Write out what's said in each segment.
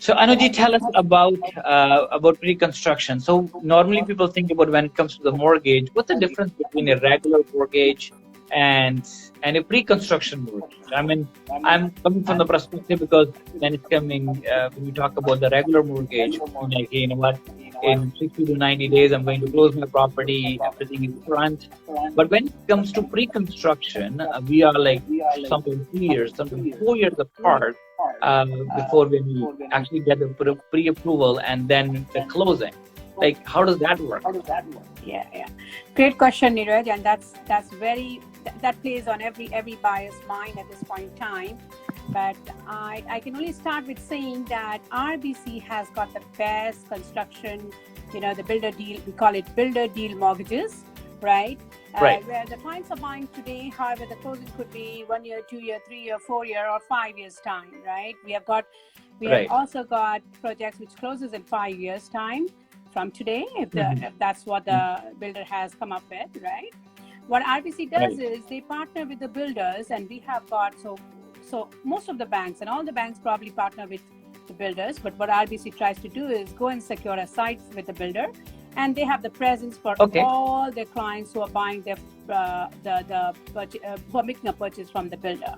So Anuji, tell us about pre-construction. So normally people think about when it comes to the mortgage, what's the difference between a regular mortgage and a pre-construction mortgage? I mean, I'm coming from the perspective because when we talk about the regular mortgage, like you know what, in 60 to 90 days I'm going to close my property, everything is front. But when it comes to pre-construction, we are like sometimes 3 years, sometimes 4 years apart before when we actually get the pre-approval and then the closing. Like, how does that work? Yeah, yeah. Great question, Neeraj, and that plays on every buyer's mind at this point in time. But I can only start with saying that RBC has got the best construction, the builder deal, we call it builder deal mortgages, right? Right. Where the clients are buying today, however, the closing could be 1 year, 2 year, 3 year, 4 year, or 5 years time, right? We have also got projects which closes in 5 years time from today, if that's what the builder has come up with, right? What RBC does is they partner with the builders, and we have got so most of the banks and all the banks probably partner with the builders, but what RBC tries to do is go and secure a site with the builder, and they have the presence for all their clients who are buying who are making a purchase from the builder.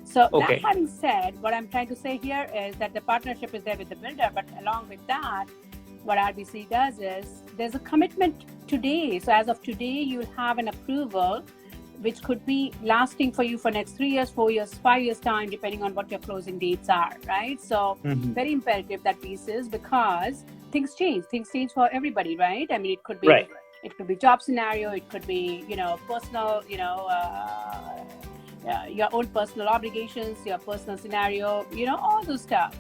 So that having said, what I'm trying to say here is that the partnership is there with the builder, but along with that, what RBC does is there's a commitment today. So as of today, you'll have an approval which could be lasting for you for next 3 years, 4 years, 5 years time, depending on what your closing dates are, right? So very imperative that piece is, because things change for everybody, right? I mean, it could be job scenario, it could be personal, your own personal obligations, your personal scenario, all those stuff.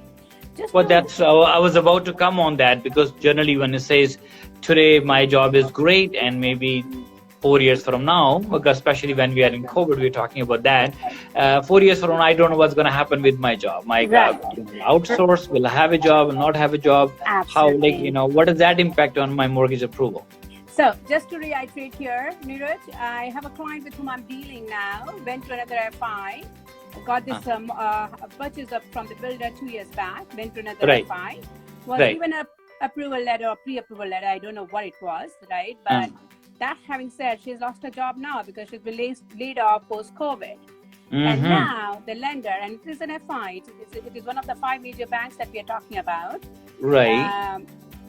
I was about to come on that, because generally when it says today my job is great, and maybe 4 years from now, especially when we are in COVID, we're talking about that. 4 years from now, I don't know what's going to happen with my job. My outsource, will I have a job, will not have a job? Absolutely. How, what does that impact on my mortgage approval? So just to reiterate here, Neeraj, I have a client with whom I'm dealing now, went to another FI, got this purchase up from the builder 2 years back, went to another FI, was given a approval letter or pre-approval letter, I don't know what it was, right? But that having said, she's lost her job now because she's been laid off post-COVID. And now the lender, and it is an FI, it is one of the 5 major banks that we are talking about. Right.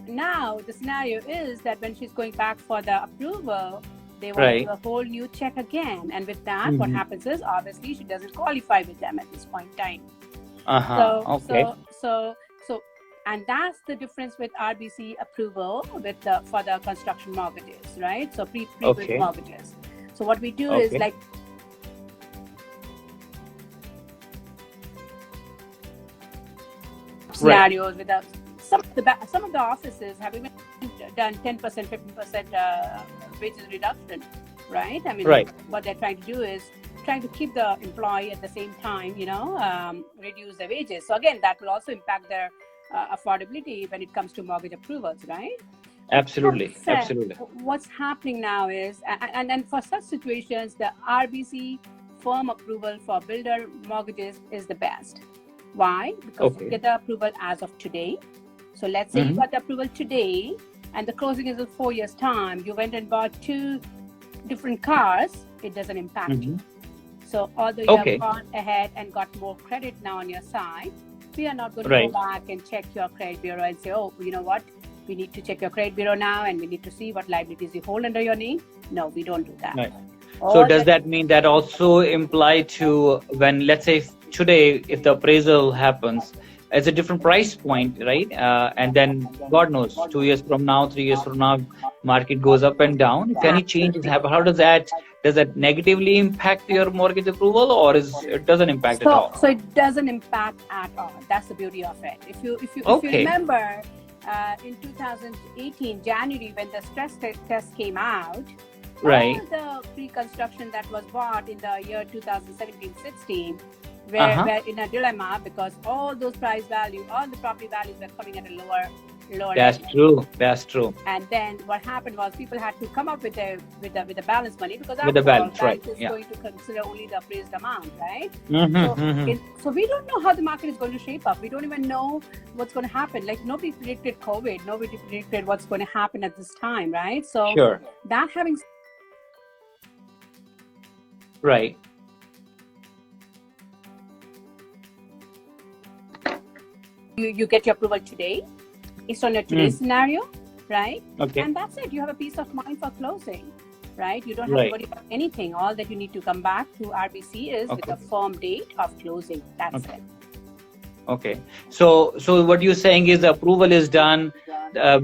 Now the scenario is that when she's going back for the approval, they want to do a whole new check again. And with that, what happens is, obviously, she doesn't qualify with them at this point in time. And that's the difference with RBC approval for the construction mortgages, right? So pre-built mortgages. So what we do is like scenarios with some of the offices have even done 10%, 15% wages reduction, right? I mean, what they're trying to do is trying to keep the employee at the same time, reduce their wages. So again, that will also impact their affordability when it comes to mortgage approvals, right? Absolutely. What's happening now is, and for such situations, the RBC firm approval for builder mortgages is the best. Why? Because you get the approval as of today. So let's say you got the approval today, and the closing is in 4 years' time. You went and bought 2 different cars, it doesn't impact you. So although you have gone ahead and got more credit now on your side, we are not going to go back and check your credit bureau and say, oh, you know what? We need to check your credit bureau now, and we need to see what liabilities you hold under your name. No, we don't do that. Right. So does that mean that also imply to when, let's say today, if the appraisal happens, it's a different price point, right? And then God knows, 2 years from now, 3 years from now, market goes up and down. If any changes happen, how does that negatively impact your mortgage approval, or it doesn't impact at all? So it doesn't impact at all. That's the beauty of it. If you remember, in 2018 January, when the stress test came out, all the pre-construction that was bought in the year 2017-16 were in a dilemma, because all those all the property values were coming at a lower That's end. true. That's true. And then what happened was people had to come up with the balance money, because With the after all, balance, right? bank is Yeah. going to consider only the appraised amount, right? Mm-hmm. So we don't know how the market is going to shape up. We don't even know what's going to happen. Like, nobody predicted COVID. Nobody predicted what's going to happen at this time, right? So Sure. that having Right. you get your approval today based on your today's scenario, right? Okay. And that's it. You have a peace of mind for closing, right? You don't have Right. to worry about anything. All that you need to come back to RBC is with a firm date of closing. That's it. Okay. So what you're saying is the approval is done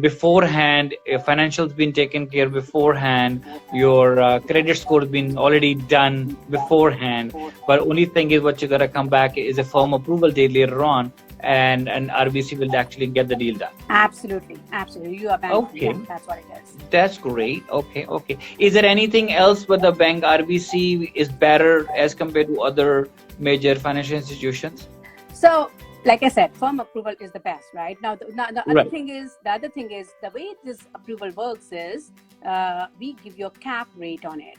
beforehand. Financials been taken care beforehand. Your credit score has been already done beforehand. But only thing is what you gotta come back is a firm approval date later on, and RBC will actually get the deal done. Absolutely. You are bank. Okay. Yeah, that's what it is. That's great. Okay. Is there anything else with the bank RBC is better as compared to other major financial institutions? So, like I said, firm approval is the best, right? Now, the other Right. thing is, the way this approval works is, we give you a cap rate on it.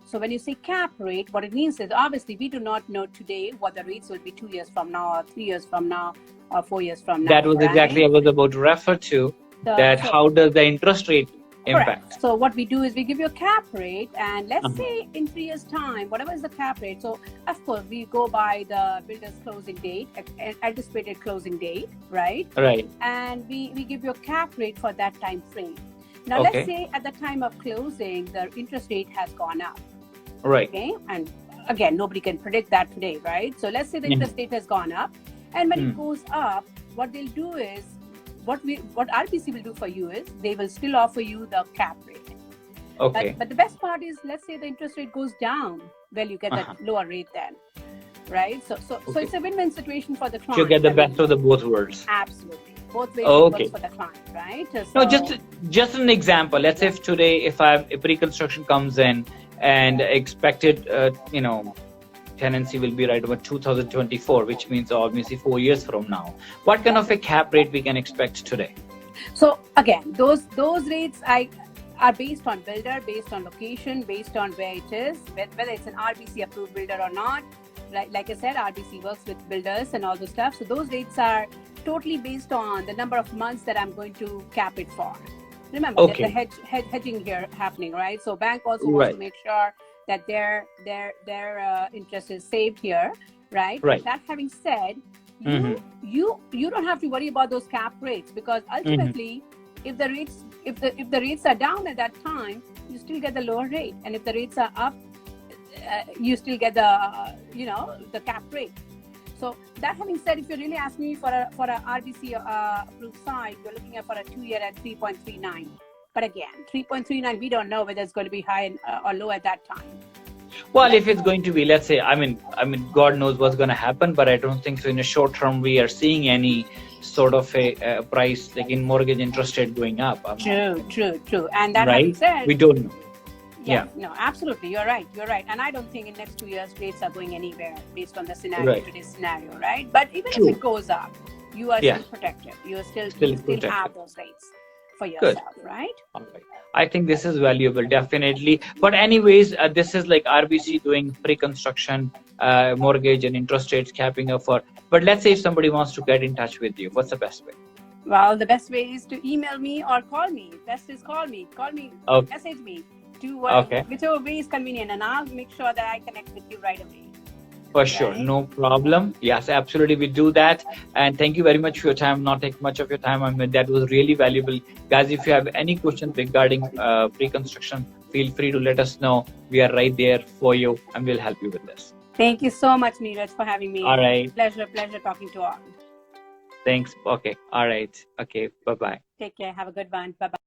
So when you say cap rate, what it means is, obviously, we do not know today what the rates will be 2 years from now, or 3 years from now, or 4 years from now. That was exactly I was about to refer to. How does the interest rate impact? Correct. So what we do is we give you a cap rate, and let's say in 3 years' time, whatever is the cap rate. So of course we go by the builder's closing date, anticipated closing date, right? Right. And we give you a cap rate for that time frame. Now let's say at the time of closing, the interest rate has gone up. Right. Okay. And again, nobody can predict that today, right? So let's say the interest rate has gone up, and when it goes up, what they'll do is, what RBC will do for you is, they will still offer you the cap rate. Okay. But the best part is, let's say the interest rate goes down, well, you get that lower rate then, right? So it's a win-win situation for the client. You get the best of the both worlds. Absolutely, both ways it works for the client, right? So, no, just an example. Let's say if today, if a pre-construction comes in and expected, tenancy will be right about 2024, which means obviously 4 years from now. What kind of a cap rate we can expect today? So again, those rates are based on builder, based on location, based on where it is, whether it's an RBC approved builder or not. Like I said, RBC works with builders and all the stuff. So those rates are totally based on the number of months that I'm going to cap it for. Remember, there's the hedging here happening, right? So bank also wants to make sure that their interest is saved here, right? That having said, you don't have to worry about those cap rates, because ultimately, if the rates are down at that time, you still get the lower rate, and if the rates are up, you still get the cap rate. So that having said, if you're really asking me for a RBC approved site, you're looking at for a 2-year at 3.39. But again, 3.39, we don't know whether it's going to be high or low at that time. Well, if it's going to be, let's say, I mean, God knows what's going to happen, but I don't think so. In the short term, we are seeing any sort of a price like in mortgage interest rate going up. True. And that having said, we don't know. Yeah, no, absolutely. You're right. And I don't think in next 2 years rates are going anywhere based on the scenario, today's scenario, right? But even if it goes up, you are still protected. You are still have those rates for yourself, right? All right. I think this is valuable, definitely. But anyways, this is like RBC doing pre-construction, mortgage and interest rates capping up for. But let's say if somebody wants to get in touch with you, what's the best way? Well, the best way is to email me or call me. Best is call me, message me. Whichever way is convenient, and I'll make sure that I connect with you right away. For sure, no problem. Yes, absolutely, we do that. And thank you very much for your time. Not take much of your time. I mean, that was really valuable. Guys, if you have any questions regarding pre-construction, feel free to let us know. We are right there for you, and we'll help you with this. Thank you so much, Neeraj, for having me. All right. Pleasure talking to all. Thanks. Okay. All right. Okay. Bye-bye. Take care. Have a good one. Bye-bye.